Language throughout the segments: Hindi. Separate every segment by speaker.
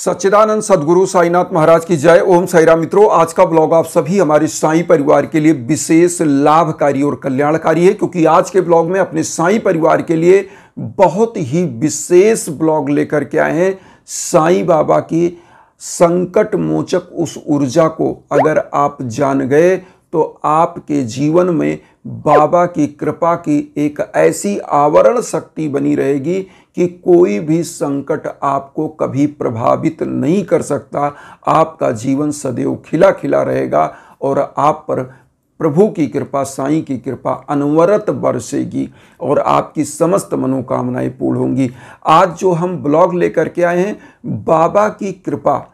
Speaker 1: सच्चिदानंद सदगुरु साईनाथ महाराज की जय। ओम साई राम। मित्रों, आज का ब्लॉग आप सभी हमारे साईं परिवार के लिए विशेष लाभकारी और कल्याणकारी है, क्योंकि आज के ब्लॉग में अपने साईं परिवार के लिए बहुत ही विशेष ब्लॉग लेकर के आए हैं। साईं बाबा की संकट मोचक उस ऊर्जा को अगर आप जान गए तो आपके जीवन में बाबा की कृपा की एक ऐसी आवरण शक्ति बनी रहेगी कि कोई भी संकट आपको कभी प्रभावित नहीं कर सकता। आपका जीवन सदैव खिला खिला रहेगा और आप पर प्रभु की कृपा, साईं की कृपा अनवरत बरसेगी और आपकी समस्त मनोकामनाएं पूर्ण होंगी। आज जो हम ब्लॉग लेकर के आए हैं, बाबा की कृपा,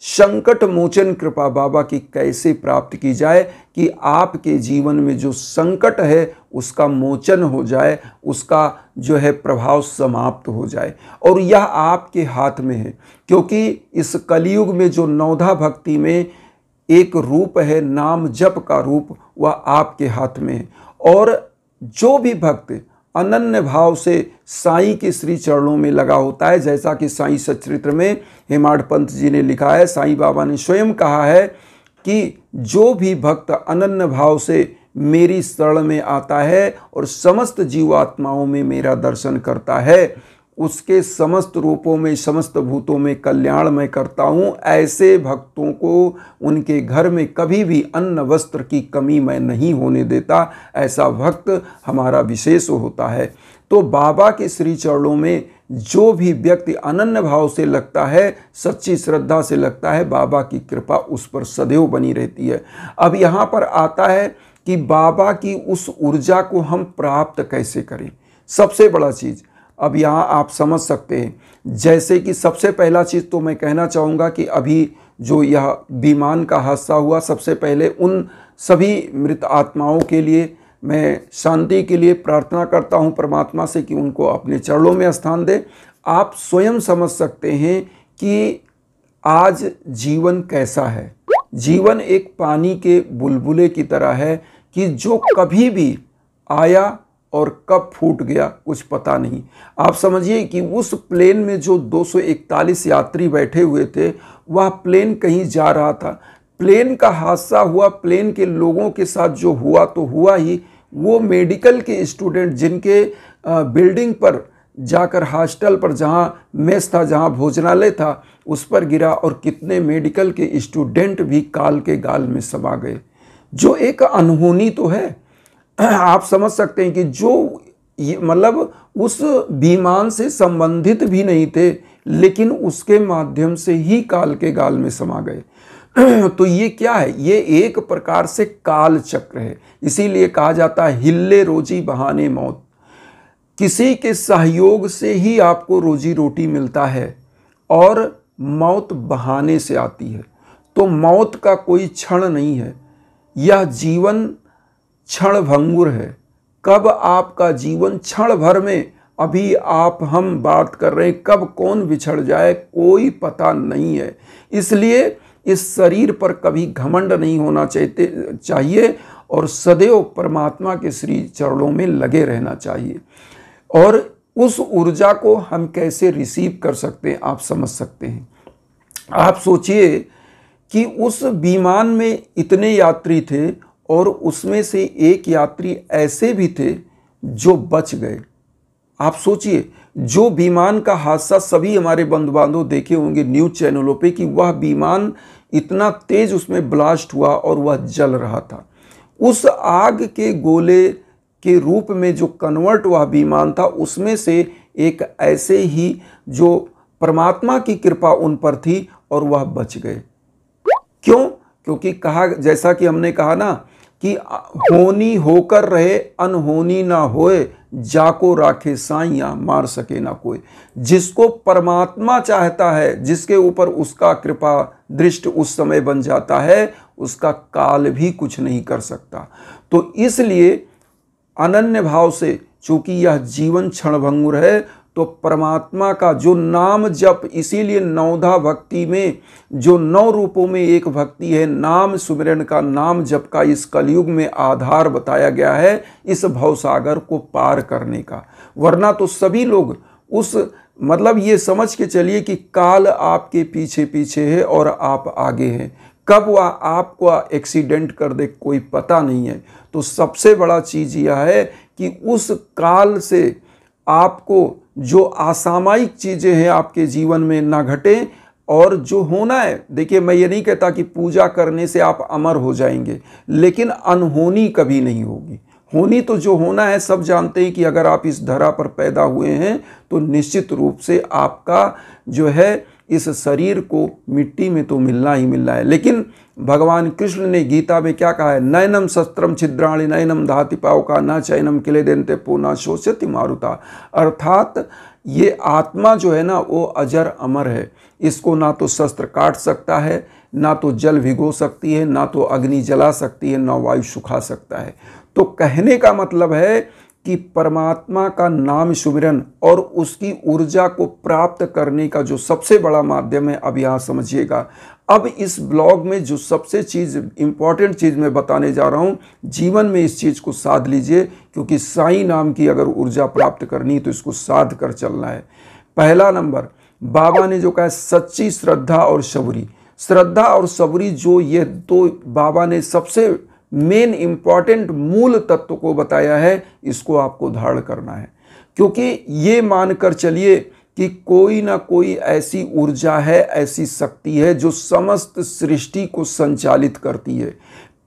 Speaker 1: संकट मोचन कृपा बाबा की कैसे प्राप्त की जाए कि आपके जीवन में जो संकट है उसका मोचन हो जाए, उसका जो है प्रभाव समाप्त हो जाए। और यह आपके हाथ में है, क्योंकि इस कलयुग में जो नवधा भक्ति में एक रूप है, नाम जप का रूप, वह आपके हाथ में है। और जो भी भक्त अनन्य भाव से साईं के श्री चरणों में लगा होता है, जैसा कि साईं सच्चरित्र में हेमाड पंत जी ने लिखा है, साईं बाबा ने स्वयं कहा है कि जो भी भक्त अनन्य भाव से मेरी शरण में आता है और समस्त जीवात्माओं में मेरा दर्शन करता है, उसके समस्त रूपों में, समस्त भूतों में कल्याण मैं करता हूँ। ऐसे भक्तों को उनके घर में कभी भी अन्न वस्त्र की कमी मैं नहीं होने देता। ऐसा भक्त हमारा विशेष होता है। तो बाबा के श्री चरणों में जो भी व्यक्ति अनन्य भाव से लगता है, सच्ची श्रद्धा से लगता है, बाबा की कृपा उस पर सदैव बनी रहती है। अब यहाँ पर आता है कि बाबा की उस ऊर्जा को हम प्राप्त कैसे करें। सबसे बड़ा चीज़ अब यहाँ आप समझ सकते हैं, जैसे कि सबसे पहला चीज़ तो मैं कहना चाहूँगा कि अभी जो यह विमान का हादसा हुआ, सबसे पहले उन सभी मृत आत्माओं के लिए मैं शांति के लिए प्रार्थना करता हूँ परमात्मा से कि उनको अपने चरणों में स्थान दे। आप स्वयं समझ सकते हैं कि आज जीवन कैसा है। जीवन एक पानी के बुलबुले की तरह है कि जो कभी भी आया और कब फूट गया कुछ पता नहीं। आप समझिए कि उस प्लेन में जो 241 यात्री बैठे हुए थे, वह प्लेन कहीं जा रहा था। प्लेन का हादसा हुआ, प्लेन के लोगों के साथ जो हुआ तो हुआ ही, वो मेडिकल के स्टूडेंट जिनके बिल्डिंग पर जाकर, हॉस्टल पर जहाँ मेस था, जहाँ भोजनालय था, उस पर गिरा और कितने मेडिकल के स्टूडेंट भी काल के गाल में समा गए। जो एक अनहोनी तो है। आप समझ सकते हैं कि जो मतलब उस विमान से संबंधित भी नहीं थे, लेकिन उसके माध्यम से ही काल के गाल में समा गए। तो ये क्या है? ये एक प्रकार से काल चक्र है। इसीलिए कहा जाता है हिल्ले रोजी बहाने मौत। किसी के सहयोग से ही आपको रोजी रोटी मिलता है और मौत बहाने से आती है। तो मौत का कोई क्षण नहीं है। यह जीवन क्षण भंगुर है। कब आपका जीवन क्षण भर में, अभी आप हम बात कर रहे हैं, कब कौन बिछड़ जाए कोई पता नहीं है। इसलिए इस शरीर पर कभी घमंड नहीं होना चाहिए और सदैव परमात्मा के श्री चरणों में लगे रहना चाहिए। और उस ऊर्जा को हम कैसे रिसीव कर सकते हैं, आप समझ सकते हैं। आप सोचिए कि उस विमान में इतने यात्री थे और उसमें से एक यात्री ऐसे भी थे जो बच गए। आप सोचिए, जो विमान का हादसा सभी हमारे बंधु बांधव देखे होंगे न्यूज़ चैनलों पे कि वह विमान इतना तेज उसमें ब्लास्ट हुआ और वह जल रहा था। उस आग के गोले के रूप में जो कन्वर्ट हुआ विमान था, उसमें से एक ऐसे ही जो परमात्मा की कृपा उन पर थी और वह बच गए। क्यों? क्योंकि कहा, जैसा कि हमने कहा ना कि होनी होकर रहे अनहोनी ना होए, जाको राखे साइया मार सके ना कोई। जिसको परमात्मा चाहता है, जिसके ऊपर उसका कृपा दृष्टि उस समय बन जाता है, उसका काल भी कुछ नहीं कर सकता। तो इसलिए अनन्य भाव से, चूंकि यह जीवन क्षणभंगुर है, तो परमात्मा का जो नाम जप, इसीलिए नवधा भक्ति में जो 9 रूपों में एक भक्ति है, नाम सुमिरन का, नाम जप का इस कलयुग में आधार बताया गया है इस भवसागर को पार करने का। वरना तो सभी लोग उस मतलब ये समझ के चलिए कि काल आपके पीछे पीछे है और आप आगे हैं। कब वह आपको एक्सीडेंट कर दे कोई पता नहीं है। तो सबसे बड़ा चीज़ यह है कि उस काल से आपको जो असामयिक चीज़ें हैं आपके जीवन में ना घटें, और जो होना है, देखिए मैं ये नहीं कहता कि पूजा करने से आप अमर हो जाएंगे, लेकिन अनहोनी कभी नहीं होगी। होनी तो जो होना है सब जानते हैं कि अगर आप इस धरा पर पैदा हुए हैं तो निश्चित रूप से आपका जो है इस शरीर को मिट्टी में तो मिलना ही मिलना है। लेकिन भगवान कृष्ण ने गीता में क्या कहा है, नयनम शस्त्रम छिद्राणि नयनम दहति पावका न चैनम किले देन्ते पुनः शोषयति मारुता। अर्थात ये आत्मा जो है ना वो अजर अमर है, इसको ना तो शस्त्र काट सकता है, ना तो जल भिगो सकती है, ना तो अग्नि जला सकती है, ना वायु सुखा सकता है। तो कहने का मतलब है कि परमात्मा का नाम सुमिरन और उसकी ऊर्जा को प्राप्त करने का जो सबसे बड़ा माध्यम है, अब यहाँ समझिएगा। अब इस ब्लॉग में जो सबसे इम्पॉर्टेंट चीज़ मैं बताने जा रहा हूँ, जीवन में इस चीज़ को साध लीजिए, क्योंकि साईं नाम की अगर ऊर्जा प्राप्त करनी तो इसको साध कर चलना है। पहला नंबर, बाबा ने जो कहा सच्ची श्रद्धा और सबूरी। श्रद्धा और सबूरी जो ये दो बाबा ने सबसे मेन इंपॉर्टेंट मूल तत्व को बताया है, इसको आपको धारण करना है। क्योंकि ये मानकर चलिए कि कोई ना कोई ऐसी ऊर्जा है, ऐसी शक्ति है जो समस्त सृष्टि को संचालित करती है।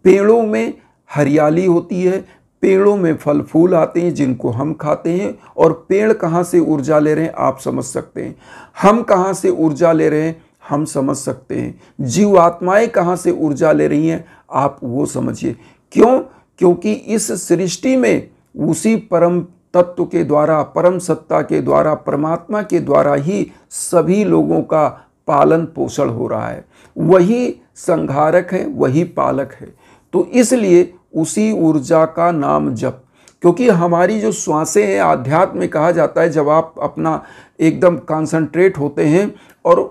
Speaker 1: पेड़ों में हरियाली होती है, पेड़ों में फल फूल आते हैं जिनको हम खाते हैं, और पेड़ कहाँ से ऊर्जा ले रहे हैं आप समझ सकते हैं। हम कहाँ से ऊर्जा ले रहे हैं हम समझ सकते हैं। जीव आत्माएं कहाँ से ऊर्जा ले रही हैं आप वो समझिए। क्यों? क्योंकि इस सृष्टि में उसी परम तत्व के द्वारा, परम सत्ता के द्वारा, परमात्मा के द्वारा ही सभी लोगों का पालन पोषण हो रहा है। वही संहारक है, वही पालक है। तो इसलिए उसी ऊर्जा का नाम जप। क्योंकि हमारी जो श्वासें हैं, आध्यात्म में कहा जाता है जब आप अपना एकदम कॉन्सेंट्रेट होते हैं और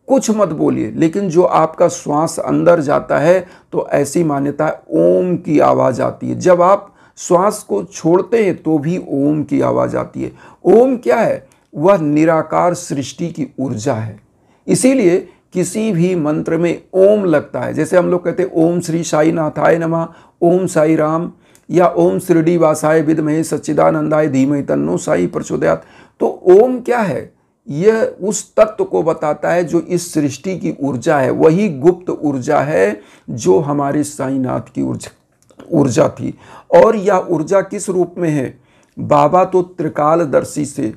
Speaker 1: कुछ मत बोलिए, लेकिन जो आपका श्वास अंदर जाता है तो ऐसी मान्यता है ओम की आवाज़ आती है। जब आप श्वास को छोड़ते हैं तो भी ओम की आवाज़ आती है। ओम क्या है? वह निराकार सृष्टि की ऊर्जा है। इसीलिए किसी भी मंत्र में ओम लगता है। जैसे हम लोग कहते हैं ओम श्री साई नाथाय नमः, ओम साई राम, या ओम श्रीडी वासाय विद्महे सच्चिदानंदाय धीमहि तन्नो साई प्रचोदयात्। तो ओम क्या है? यह उस तत्व को बताता है जो इस सृष्टि की ऊर्जा है। वही गुप्त ऊर्जा है जो हमारे साईनाथ की ऊर्जा थी। और यह ऊर्जा किस रूप में है? बाबा तो त्रिकालदर्शी से,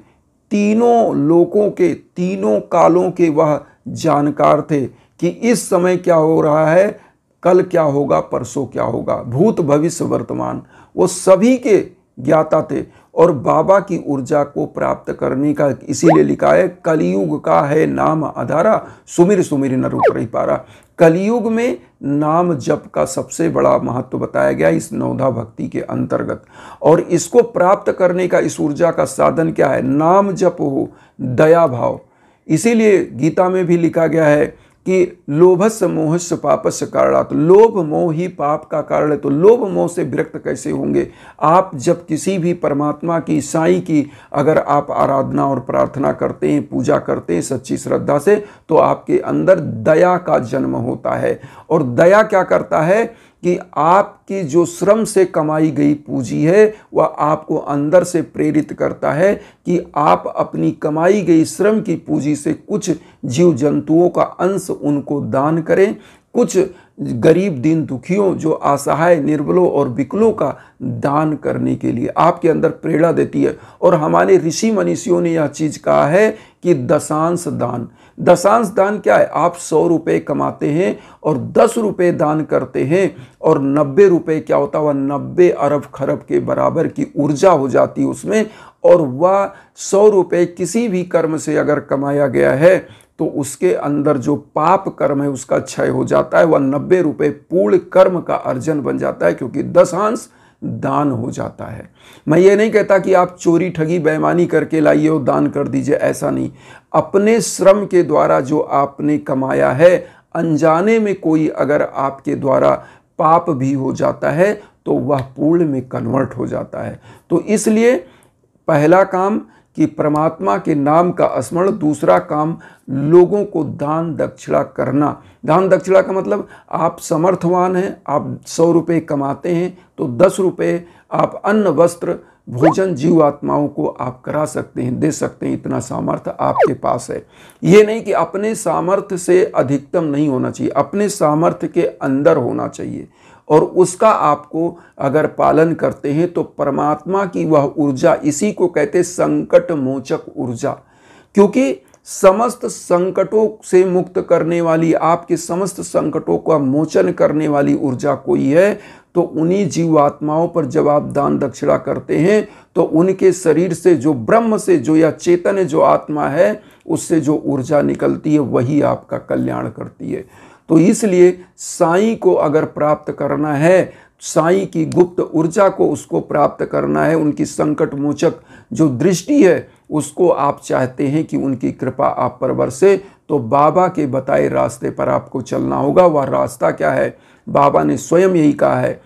Speaker 1: तीनों लोकों के, तीनों कालों के वह जानकार थे कि इस समय क्या हो रहा है, कल क्या होगा, परसों क्या होगा, भूत भविष्य वर्तमान, वो सभी के ज्ञाता थे। और बाबा की ऊर्जा को प्राप्त करने का इसीलिए लिखा है कलयुग का है नाम आधारा, सुमिर सुमिर न रूप रही पारा। कलयुग में नाम जप का सबसे बड़ा महत्व बताया गया इस नवधा भक्ति के अंतर्गत। और इसको प्राप्त करने का, इस ऊर्जा का साधन क्या है? नाम जप हो, दया भाव। इसीलिए गीता में भी लिखा गया है कि लोभस्य मोहस्य पापस्य कारणात्, लोभ मोह ही पाप का कारण है। तो लोभ मोह से विरक्त कैसे होंगे आप? जब किसी भी परमात्मा की, साईं की अगर आप आराधना और प्रार्थना करते हैं, पूजा करते हैं सच्ची श्रद्धा से, तो आपके अंदर दया का जन्म होता है। और दया क्या करता है कि आपकी जो श्रम से कमाई गई पूंजी है वह आपको अंदर से प्रेरित करता है कि आप अपनी कमाई गई श्रम की पूंजी से कुछ जीव जंतुओं का अंश उनको दान करें, कुछ गरीब दीन दुखियों जो असहाय निर्बलों और विकलों का दान करने के लिए आपके अंदर प्रेरणा देती है। और हमारे ऋषि मनीषियों ने यह चीज़ कहा है कि दशांश दान। दशांश दान क्या है? आप 100 रुपये कमाते हैं और 10 रुपये दान करते हैं और 90 रुपये क्या होता है? वह 90 अरब खरब के बराबर की ऊर्जा हो जाती है उसमें। और वह 100 रुपये किसी भी कर्म से अगर कमाया गया है तो उसके अंदर जो पाप कर्म है उसका क्षय हो जाता है। वह 90 रुपये पूर्ण कर्म का अर्जन बन जाता है, क्योंकि दशांश दान हो जाता है। मैं ये नहीं कहता कि आप चोरी ठगी बेईमानी करके लाइए और दान कर दीजिए, ऐसा नहीं। अपने श्रम के द्वारा जो आपने कमाया है, अनजाने में कोई अगर आपके द्वारा पाप भी हो जाता है तो वह पूर्ण में कन्वर्ट हो जाता है। तो इसलिए पहला काम कि परमात्मा के नाम का स्मरण, दूसरा काम लोगों को दान दक्षिणा करना। दान दक्षिणा का मतलब आप समर्थवान हैं, आप 100 रुपये कमाते हैं तो 10 रुपये आप अन्न वस्त्र भोजन जीव आत्माओं को आप करा सकते हैं, दे सकते हैं, इतना सामर्थ्य आपके पास है। ये नहीं कि अपने सामर्थ्य से अधिकतम नहीं होना चाहिए, अपने सामर्थ्य के अंदर होना चाहिए और उसका आपको अगर पालन करते हैं तो परमात्मा की वह ऊर्जा, इसी को कहते संकट मोचक ऊर्जा, क्योंकि समस्त संकटों से मुक्त करने वाली, आपके समस्त संकटों का मोचन करने वाली ऊर्जा कोई है तो उन्हीं जीव आत्माओं पर जब आप दान दक्षिणा करते हैं तो उनके शरीर से जो ब्रह्म से जो या चेतन जो आत्मा है उससे जो ऊर्जा निकलती है वही आपका कल्याण करती है। तो इसलिए साईं को अगर प्राप्त करना है, साईं की गुप्त ऊर्जा को उसको प्राप्त करना है, उनकी संकट मोचक जो दृष्टि है उसको आप चाहते हैं कि उनकी कृपा आप पर बरसे, तो बाबा के बताए रास्ते पर आपको चलना होगा। वह रास्ता क्या है? बाबा ने स्वयं यही कहा है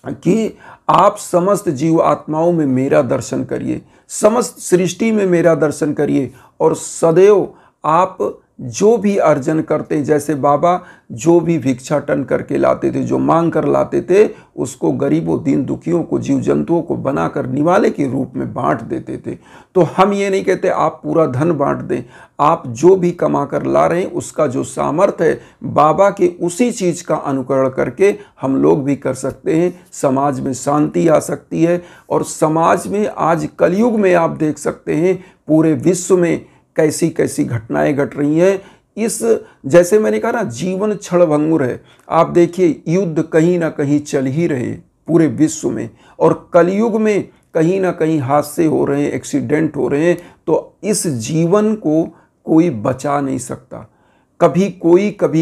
Speaker 1: कि आप समस्त जीव आत्माओं में मेरा दर्शन करिए, समस्त सृष्टि में मेरा दर्शन करिए और सदैव आप जो भी अर्जन करते, जैसे बाबा जो भी भिक्षाटन करके लाते थे, जो मांग कर लाते थे, उसको गरीबों दीन दुखियों को, जीव जंतुओं को बनाकर निवाले के रूप में बांट देते थे। तो हम ये नहीं कहते आप पूरा धन बांट दें, आप जो भी कमा कर ला रहे हैं उसका जो सामर्थ्य है बाबा के उसी चीज़ का अनुकरण करके हम लोग भी कर सकते हैं। समाज में शांति आ सकती है और समाज में आज कलयुग में आप देख सकते हैं पूरे विश्व में कैसी कैसी घटनाएं घट रही हैं। इस जैसे मैंने कहा ना, जीवन क्षणभंगुर है। आप देखिए युद्ध कहीं ना कहीं चल ही रहे पूरे विश्व में और कलयुग में कहीं ना कहीं हादसे हो रहे हैं, एक्सीडेंट हो रहे हैं। तो इस जीवन को कोई बचा नहीं सकता, कभी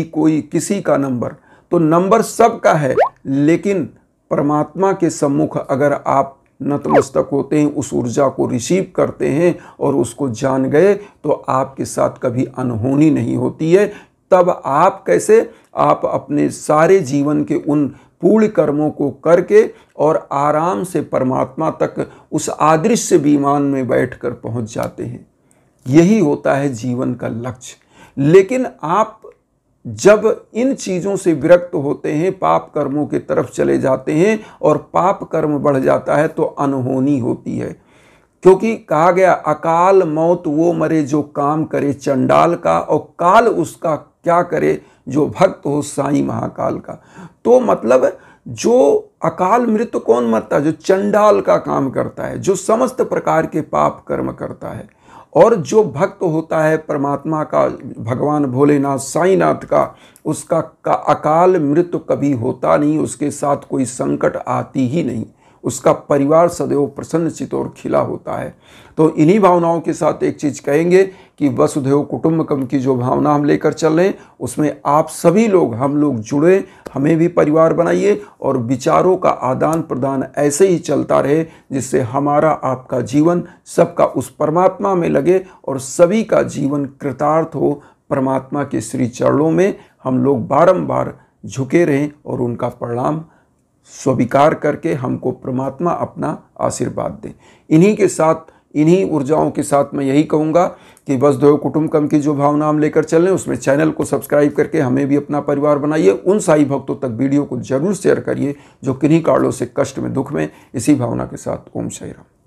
Speaker 1: कोई किसी का नंबर, तो नंबर सबका है, लेकिन परमात्मा के सम्मुख अगर आप नतमस्तक होते हैं, उस ऊर्जा को रिसीव करते हैं और उसको जान गए तो आपके साथ कभी अनहोनी नहीं होती है। तब आप कैसे, आप अपने सारे जीवन के उन पूर्ण कर्मों को करके और आराम से परमात्मा तक उस अदृश्य विमान में बैठकर पहुंच जाते हैं। यही होता है जीवन का लक्ष्य। लेकिन आप जब इन चीज़ों से विरक्त होते हैं, पाप कर्मों की तरफ चले जाते हैं और पाप कर्म बढ़ जाता है तो अनहोनी होती है। क्योंकि कहा गया अकाल मौत वो मरे जो काम करे चंडाल का, और काल उसका क्या करे जो भक्त हो साईं महाकाल का। तो मतलब जो अकाल मृत्यु कौन मरता है? जो चंडाल का काम करता है, जो समस्त प्रकार के पाप कर्म करता है। और जो भक्त होता है परमात्मा का, भगवान भोलेनाथ साईनाथ का, उसका अकाल मृत्यु कभी होता नहीं, उसके साथ कोई संकट आती ही नहीं, उसका परिवार सदैव प्रसन्नचित्त और खिला होता है। तो इन्हीं भावनाओं के साथ एक चीज़ कहेंगे कि वसुधैव कुटुंबकम की जो भावना हम लेकर चल रहे हैं उसमें आप सभी लोग, हम लोग जुड़े, हमें भी परिवार बनाइए और विचारों का आदान प्रदान ऐसे ही चलता रहे जिससे हमारा आपका जीवन सबका उस परमात्मा में लगे और सभी का जीवन कृतार्थ हो। परमात्मा के श्री चरणों में हम लोग बारंबार झुके रहें और उनका प्रणाम स्वीकार करके हमको परमात्मा अपना आशीर्वाद दें। इन्हीं के साथ, इन्हीं ऊर्जाओं के साथ मैं यही कहूँगा कि वसुधैव कुटुंबकम की जो भावना हम लेकर चल रहे हैं उसमें चैनल को सब्सक्राइब करके हमें भी अपना परिवार बनाइए। उन साई भक्तों तक वीडियो को जरूर शेयर करिए जो किन्हीं कारणों से कष्ट में, दुख में। इसी भावना के साथ ओम साई राम।